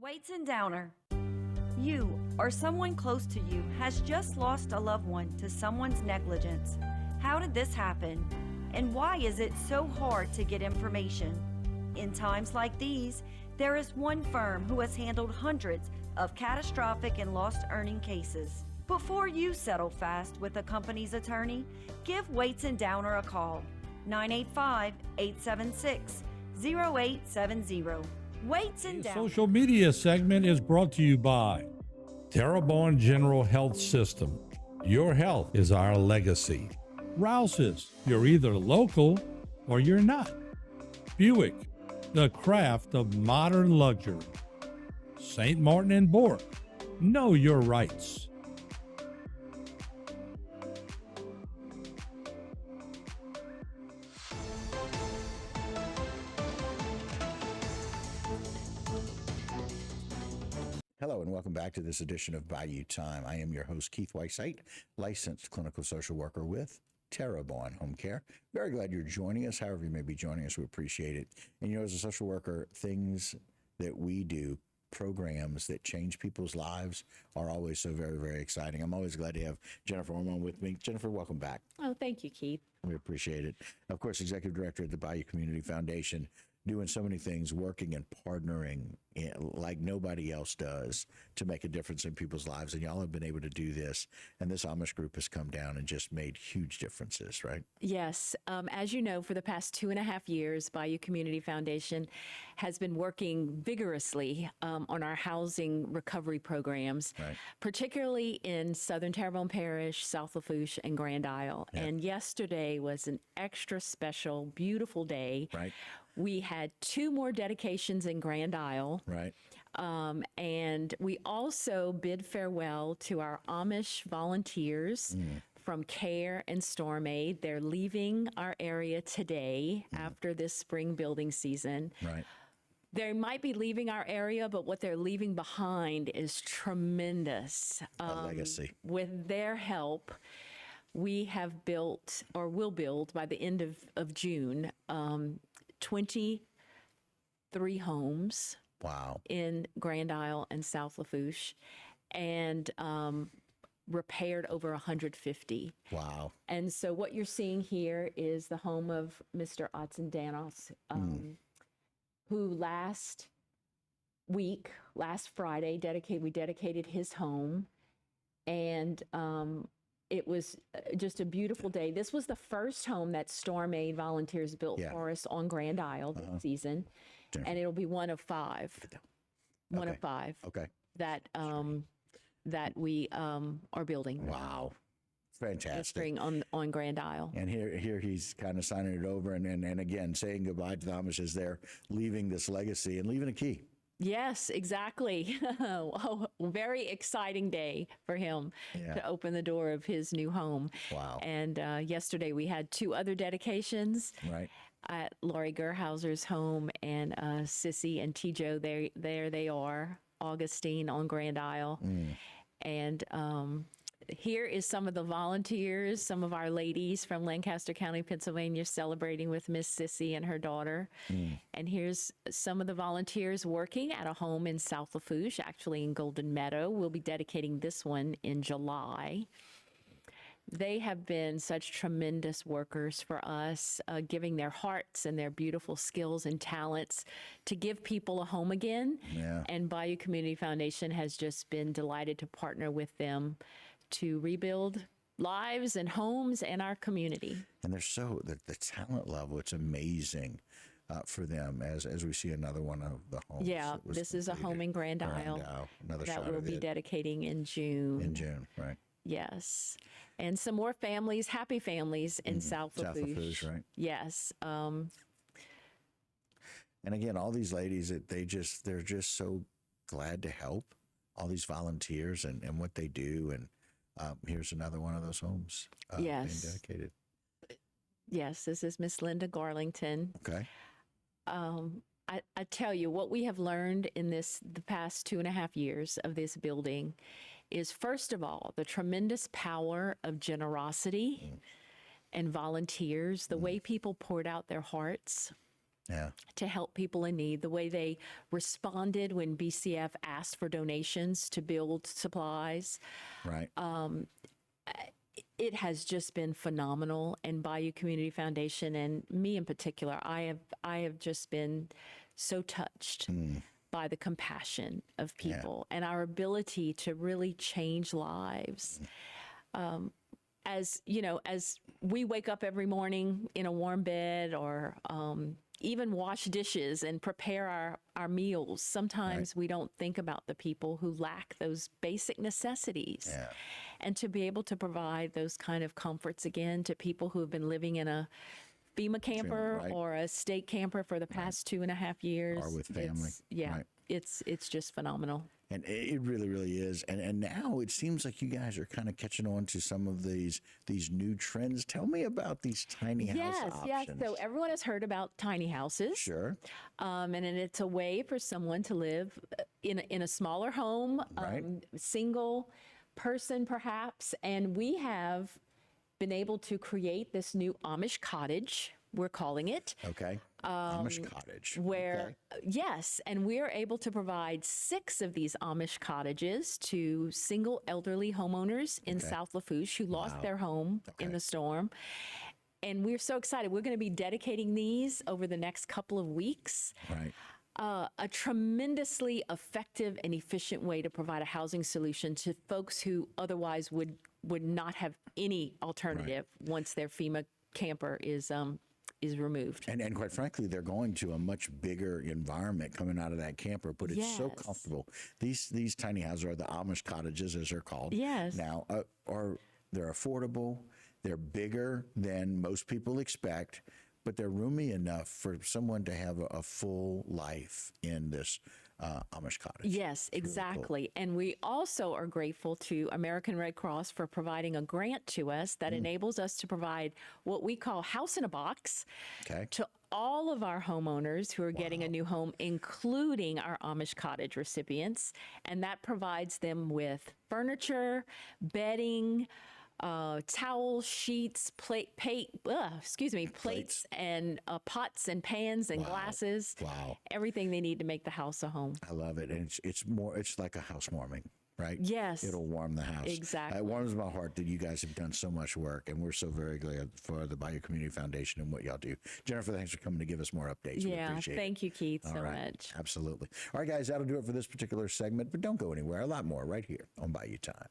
Weights and Downer. You or someone close to you has just lost a loved one to someone's negligence. How did this happen? And why is it so hard to get information? In times like these, there is one firm who has handled hundreds of catastrophic and lost earning cases. Before you settle fast with a company's attorney, give Weights and Downer a call. 985-876-0870. Weights and The Downer. social media segment is brought to you by Terrebonne General Health System. Your health is our legacy. Rouse's, you're either local or you're not. Buick, the craft of modern luxury. St. Martin and Bork, know your rights. Hello and welcome back to this edition of Bayou Time. I am your host, Keith Whiteside, licensed clinical social worker with Terrebonne Home Care. Very glad you're joining us. However you may be joining us, we appreciate it. And as a social worker, things that we do, programs that change people's lives are always so very, very exciting. I'm always glad to have Jennifer Houma with me. Jennifer, welcome back. Oh, thank you, Keith. We appreciate it. Of course, Executive Director at the Bayou Community Foundation, doing so many things, working and partnering like nobody else does to make a difference in people's lives. And y'all have been able to do this. And this Amish group has come down and just made huge differences, right? Yes. As you know, for the past 2.5 years, Bayou Community Foundation has been working vigorously on our housing recovery programs, Right. particularly in Southern Terrebonne Parish, South Lafourche, and Grand Isle. Yeah. And yesterday was an extra special, beautiful day. Right. We had 2 more dedications in Grand Isle. Right. And we also bid farewell to our Amish volunteers from CARE and Storm Aid. They're leaving our area today after this spring building season. Right. They might be leaving our area, but what they're leaving behind is tremendous. A legacy. With their help, we have built, or will build by the end of June, 23 homes Wow. in Grand Isle and South Lafourche, and repaired over 150. Wow. And so what you're seeing here is the home of Mr. Otzendanos, who last Friday, we dedicated his home, and it was just a beautiful day. This was the first home that Storm Aid volunteers built for us on Grand Isle this season, and it'll be one of 5. One of 5 Okay. that that we are building. Wow. This Fantastic. spring on Grand Isle. And here he's kind of signing it over and again saying goodbye to the Amish as they're leaving this legacy and leaving a key. Yes, exactly. Oh, very exciting day for him to open the door of his new home. Wow. And yesterday we had 2 other dedications Right. at Laurie Gerhauser's home, and Sissy and Tijo, there they are, Augustine on Grand Isle. And here is some of the volunteers, some of our ladies from Lancaster County, Pennsylvania, celebrating with Miss Sissy and her daughter. And here's some of the volunteers working at a home in South Lafourche, actually in Golden Meadow. We'll be dedicating this one in July. They have been such tremendous workers for us, giving their hearts and their beautiful skills and talents to give people a home again. Yeah. And Bayou Community Foundation has just been delighted to partner with them to rebuild lives and homes and our community. And they're the talent level, it's amazing for them as we see another one of the homes. Yeah, that was this is a completed. home in Grand Isle Another that shot we'll of be it dedicating in June. in June, right? Yes. And some more families, happy families in South South Lafourche. Lafourche, right? Yes. And again, all these ladies, they're just so glad to help all these volunteers and what they do. And here's another one of those homes being Yes. dedicated. Yes, this is Miss Linda Garlington. Okay. I tell you, what we have learned in the past 2.5 years of this building is, first of all, the tremendous power of generosity and volunteers, the way people poured out their hearts to help people in need, the way they responded when BCF asked for donations to build supplies. Right. It has just been phenomenal. And Bayou Community Foundation, and me in particular, I have just been so touched by the compassion of people and our ability to really change lives. As you know, as we wake up every morning in a warm bed, or even wash dishes and prepare our meals, sometimes we don't think about the people who lack those basic necessities. And to be able to provide those kind of comforts again to people who have been living in a FEMA camper or a state camper for the past 2.5 years. Or with family. It's just phenomenal. And it really, really is. And now it seems like you guys are kind of catching on to some of these new trends. Tell me about these tiny house options. Yes. So everyone has heard about tiny houses. Sure. And it's a way for someone to live in a smaller home, single person perhaps. And we have been able to create this new Amish cottage, we're calling it. Okay. Amish cottage. Where, yes, and we're able to provide 6 of these Amish cottages to single elderly homeowners in South Lafourche who lost their home in the storm. And we're so excited. We're going to be dedicating these over the next couple of weeks. Right. A tremendously effective and efficient way to provide a housing solution to folks who otherwise would not have any alternative once their FEMA camper is removed. And quite frankly, they're going to a much bigger environment coming out of that camper, but it's so comfortable. These tiny houses are the Amish cottages, as they're called. Yes. Now, they're affordable. They're bigger than most people expect, but they're roomy enough for someone to have a full life in this Amish cottage. Yes, exactly. Cool. And we also are grateful to American Red Cross for providing a grant to us that enables us to provide what we call House in a Box to all of our homeowners who are getting a new home, including our Amish cottage recipients. And that provides them with furniture, bedding, towels, sheets, plates, and pots and pans and glasses. Wow. Everything they need to make the house a home. I love it. And it's like a housewarming, right? Yes. It'll warm the house. Exactly. It warms my heart that you guys have done so much work, and we're so very glad for the Bayou Community Foundation and what y'all do. Jennifer, thanks for coming to give us more updates. We appreciate it. Thank you, Keith, so right. much. Absolutely. All right, guys, that'll do it for this particular segment, but don't go anywhere. A lot more right here on Bayou Time.